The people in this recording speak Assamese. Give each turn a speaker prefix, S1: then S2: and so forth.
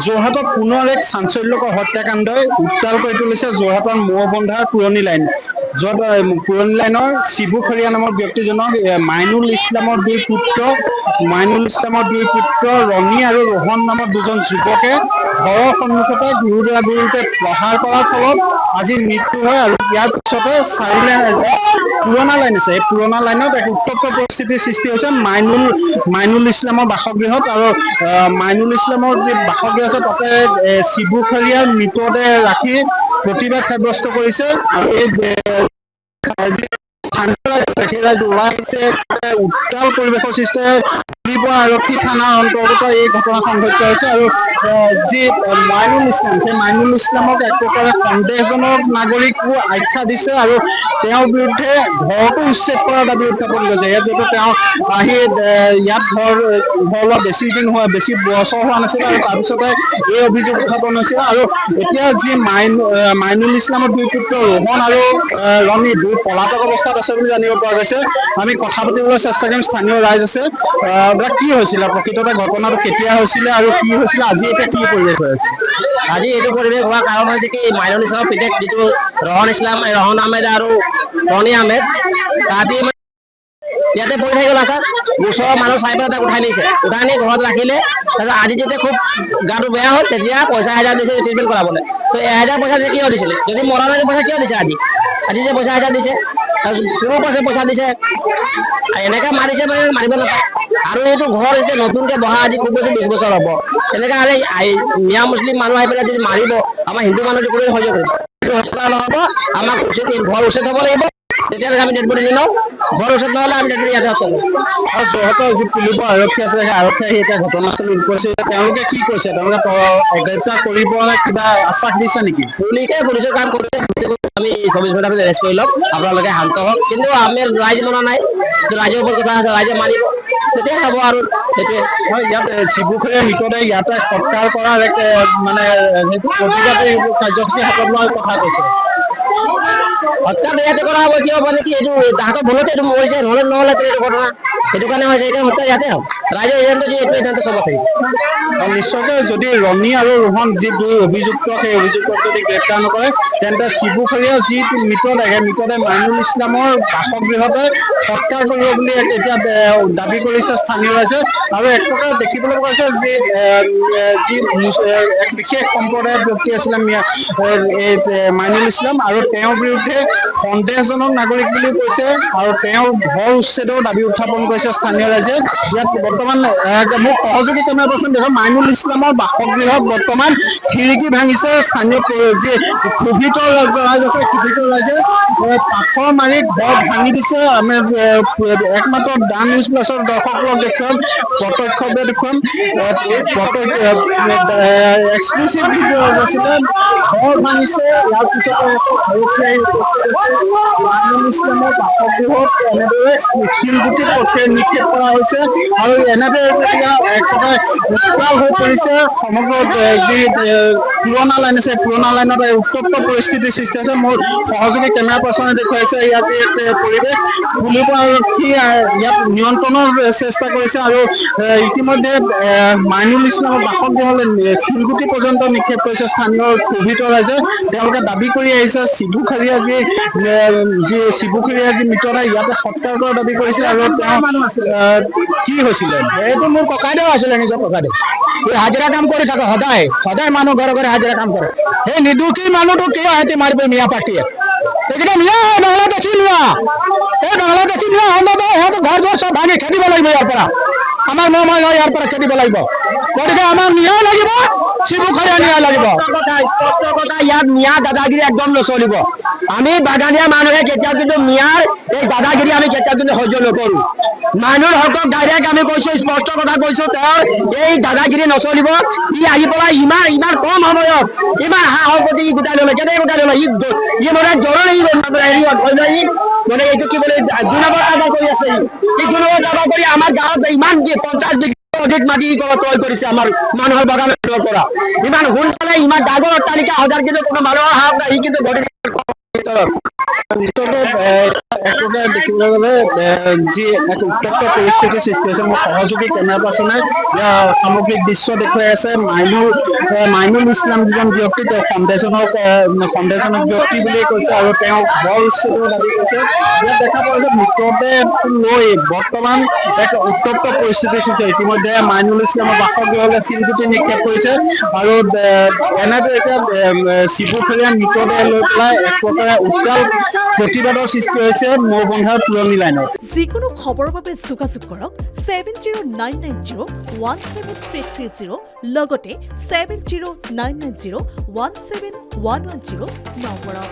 S1: যোৰহাটত পুনৰ এক চাঞ্চল্যকৰ হত্যাকাণ্ডই উত্তাল কৰি তুলিছে যোৰহাটৰ মৌবন্ধাৰ পুৰণি লাইন। য'ত পুৰণি লাইনৰ শিবুখৰীয়া নামৰ ব্যক্তিজনক মাইনুল ইছলামৰ দুই পুত্ৰ ৰণী আৰু ৰোহন নামৰ দুজন যুৱকে ঘৰৰ সন্মুখতে গুৰুকে প্ৰহাৰ কৰাৰ ফলত আজি মৃত্যু হয়। আৰু ইয়াৰ পিছতে পুৰণা লাইন আছে, এই পুৰণা লাইনত এক উত্তপ্ত পৰিস্থিতিৰ সৃষ্টি হৈছে মাইনুল ইছলামৰ বাসগৃহত। আৰু মাইনুল ইছলামৰ যি বাসগৃহ আছে তাতে শিবুখৰীয়াৰ মৃতদেহ ৰাখি প্ৰতিবাদ সাব্যস্ত কৰিছে। আৰু এই উত্তাল পৰিৱেশৰ সৃষ্টি আৰক্ষী থানাৰ অন্তৰ্গত এই ঘটনা সংঘটিত হৈছে। আৰু যি মাইনুল ইছলাম, সেই মাইনুল ইছলামক এক প্ৰকাৰে সন্দেহজনক নাগৰিক আখ্যা দিছে আৰু তেওঁৰ বিৰুদ্ধে ঘৰতো উচ্ছেদ কৰাৰ দাবী উত্থাপন কৰিছে। ইয়াত যিহেতু তেওঁ আহি ইয়াত ঘৰ লোৱা বেছি বছৰ হোৱা নাছিল আৰু তাৰপিছতে এই অভিযোগ উত্থাপন হৈছিল। আৰু এতিয়া যি মাইনুল ইছলামৰ দুই পুত্ৰ ৰোহন আৰু ৰণী দুই পলাতক অৱস্থাত আছে বুলি জানিব পৰা গৈছে। আমি কথা পাতিবলৈ চেষ্টা কৰিম। স্থানীয় ৰাইজ আছে, কি হৈছিলে প্ৰকৃততে, ঘটনাটো কেতিয়া হৈছিলে আৰু কি হৈছিলে, আজি এতিয়া কি পৰিৱেশ হৈ আছে?
S2: আজি এইটো পৰিৱেশ হোৱাৰ কাৰণ হৈছে কি মাইনুল ইছলামৰ পিতেক যিটো ৰহন আহমেদ আৰু ৰণী আহমেদ তাহাঁতি ইয়াতে পৰি থাকি গ'ল। ওচৰৰ মানুহ চাই পেলাই তাক উঠাই নিছে, উঠাই নি ঘৰত ৰাখিলে। তাৰপিছত আজি যেতিয়া খুব গাটো বেয়া হ'ল তেতিয়া পইচা 1000 দিছে ট্ৰিটমেণ্ট কৰাবলৈ। তো 1000 পইচা যে কিয় দিছিলে, যদি মৰা নাই পইচা কিয় দিছে? আজি যে পইচা 1000 দিছে, কোনো পইচা দিছে, এনেকৈ মাৰিছে মানে মাৰিব নাপায়। আৰু এইটো ঘৰ এতিয়া নতুনকৈ বহা আজি খুব বেছি 20 বছৰ হ'ব। এনেকৈ হ'লে মিয়া মুছলিম মানুহ আহি পেলাই যদি মাৰিব, আমাৰ হিন্দু মানুহ কোনো সহ্য কৰিব নহ'ব। আমাক ঘৰ উচ্ছেদ হ'ব লাগিব, তেতিয়াহ'লে আমি ডেড বডি নিওঁ। ঘৰ উচ্ছেদ নহ'লে আমি ডেড বডি ইয়াতে আছোঁ।
S1: আৰু যোৰহাটৰ যি পুলিচ আৰক্ষী আছে, সেই আৰক্ষী আহি এতিয়া ঘটনাস্থলীত উপস্থিত হৈছে। তেওঁলোকে কি কৈছে? তেওঁলোকে গ্ৰেপ্তাৰ কৰিব নে কিবা আশ্বাস দিছে নেকি?
S2: পুলিচৰ কাম কৰিছে, আমি 24 ঘণ্টাৰ পিছত এৰেষ্ট কৰি ল'ম, আপোনালোকে শান্ত হওক। কিন্তু আমি ৰাইজ মনা নাই, ৰাইজৰ ওপৰত কথা আছে, ৰাইজে মানিব তেতিয়া হ'ব। আৰু সেইটোৱে
S1: ইয়াত শিবুখৰীয়াৰ মৃতদেহ ইয়াতে সৎকাৰ কৰাৰ এক মানে প্ৰতিবাদী কাৰ্যসূচী হাতত লোৱাৰ কথা কৈছে।
S2: হত্যা ইয়াতে কৰা হ'ব, কিয় মানে কি এইটো তাহাঁতৰ ভুলতে এইটো মৰিছে, নহ'লে এইটো ঘটনা সেইটো কাৰণে হৈছে। এতিয়া হত্যা ইয়াতে হ'ব, ৰাইজৰ এজেণ্ট যি এইটো এজেণ্ট চব থাকিব।
S1: নিশ্চয়কৈ যদি ৰণী আৰু ৰোহন যি দুই অভিযুক্ত, সেই অভিযুক্তক যদি গ্ৰেপ্তাৰ নকৰে তেন্তে শিবুখৰীয়াৰ যি মৃতদেহ মাইনুল ইছলামৰ বাসগৃহতে সৎকাৰ কৰিব বুলি এতিয়া দাবী কৰিছে স্থানীয় ৰাইজে। আৰু এক প্ৰকাৰে দেখিবলৈ পাইছে যি এক বিশেষ সম্প্ৰদায়ৰ ব্যক্তি আছিলে মাইনুল ইছলাম, আৰু তেওঁৰ বিৰুদ্ধে সন্দেহজনক নাগৰিক বুলিও কৈছে। আৰু তেওঁৰ ঘৰ উচ্ছেদৰ দাবী উত্থাপন কৰিছে স্থানীয় ৰাইজে। ইয়াত বৰ্তমান মোক সহযোগী কেমেৰা পাৰ্চন দেখক, মাইনুল ইছলামৰ বাসগৃহত বৰ্তমান খিৰিকী ভাঙিছে স্থানীয় যি ক্ষোভিত ৰাইজ আছে, ক্ষোভিত ৰাইজে পাথৰ মাৰি ঘৰ ভাঙি দিছে। আমি একমাত্ৰ ডান নিউজ প্লাছৰ দৰ্শকসকলক দেখুৱাম, প্ৰত্যক্ষভাৱে দেখুৱাম, এক্সক্লুচিভ ভিডিঅ' আছিলে। ঘৰ ভাঙিছে, ইয়াৰ পিছতে মাইনুল ইছলামৰ বাসগৃহত এনেদৰে শিলগুটি নিক্ষেপ কৰা হৈছে। আৰু এনেদৰে এতিয়া একেবাৰে উত্তাল হৈ পৰিছে সমগ্ৰ যি পুৰণা লাইন আছে, পুৰণা লাইনত উত্তপ্ত পৰিস্থিতিৰ সৃষ্টি হৈছে। মোৰ সহযোগী কেমেৰা পাৰ্চনে দেখুৱাইছে ইয়াত পৰিৱেশ। পুলিচ আৰক্ষী ইয়াত নিয়ন্ত্ৰণৰ চেষ্টা কৰিছে। আৰু ইতিমধ্যে মাইনুল ইছলামৰ বাসগৃহলৈ শিলগুটি পৰ্যন্ত নিক্ষেপ কৰিছে স্থানীয় ক্ষোভিত ৰাইজে। তেওঁলোকে দাবী কৰি আহিছে শিবুখৰীয়াৰ যি মৃতদেহ ইয়াতে সৎকাৰ কৰাৰ দাবী কৰিছে। আৰু তেওঁ কি হৈছিলে?
S2: এইটো মোৰ ককাইদেউ আছিলে, নিজৰ ককাইদেউ। হাজিৰা কাম কৰি থাকে সদায় মানুহ ঘৰে ঘৰে হাজিৰা কাম কৰে। সেই নিদুখী মানুহটো কিয় সিহঁতি মাৰিব মিয়া পাৰ্টিয়ে? এইকেইটা মিয়া বাংলাদেশী মিয়া, এই বাংলাদেশী মিয়া সিহঁতৰ ঘৰ দুৱাৰ চব ভাঙি খেদিব লাগিব। ইয়াৰ পৰা আমাৰ ইয়াৰ পৰা খেদিব লাগিব। গতিকে আমাৰ ন্যায় লাগিব, শিবুখৰীয়া ন্যায় লাগিব। স্পষ্ট কথা, ইয়াত মিয়া দাদাগিৰি একদম নচলিব। আমি বাগানীয়া মানুহে কেতিয়াও কিন্তু মিয়াৰ এই দাদাগিৰি আমি কেতিয়াও কিন্তু সহ্য নকৰো। মাইনুল হকক ডাইৰেক্ট আমি কৈছো, স্পষ্ট কথা কৈছো, তেওঁৰ এই দাদাগিৰি নচলিব। ই আহি পেলাই ইমান কম সময়ত ইমান সম্পত্তি গোটাই ললে, কেনেকৈ গোটাই ললে? ই মানে জৰুৰী মানে এইটো কি বোলে 2 নম্বৰ কাম কৰি আছে। ই 2 নম্বৰ কাম কৰি আমাৰ গাঁৱত ইমান 50 বিঘা অধিক মাটি ক্ৰয় কৰিছে আমাৰ মানুহৰ বাগানৰ পৰা। ইমান সোনকালে ইমান ডাঙৰ অট্টালিকা সজাৰ কিন্তু কোনো মানুহৰ হাত নাই। ই কিন্তু
S1: এক প্ৰকাৰে দেখিবলৈ গ'লে যি এক উত্তপ্ত পৰিস্থিতিৰ সৃষ্টি হৈছে। মোৰ সহযোগী কেমেৰা পাৰ্চনে সামগ্ৰিক দৃশ্য দেখুৱাই আছে। মাইনুল ইছলাম যিজন ব্যক্তি, তেওঁ সন্দেহজনক ব্যক্তি বুলি কৈছে আৰু তেওঁ বৰ উচ্ছেদৰ দাবী কৰিছে। ইয়াত দেখা পোৱা যে মৃতদেহ লৈ বৰ্তমান এক উত্তপ্ত পৰিস্থিতিৰ সৃষ্টি। ইতিমধ্যে মাইনুল ইছলামৰ বাসগৃহলৈ শিলগুটি নিক্ষেপ কৰিছে আৰু এনেদৰে এতিয়া চিবুফেৰীয়া মৃতদেহ লৈ পেলাই এক প্ৰকাৰে উত্তাল প্ৰতিবাদৰ সৃষ্টি হৈছে মৌবন্ধাৰ পুৰণি লাইনত।
S3: যিকোনো খবৰৰ বাবে যোগাযোগ কৰক 7099017330 লগতে 7099017110 নম্বৰত।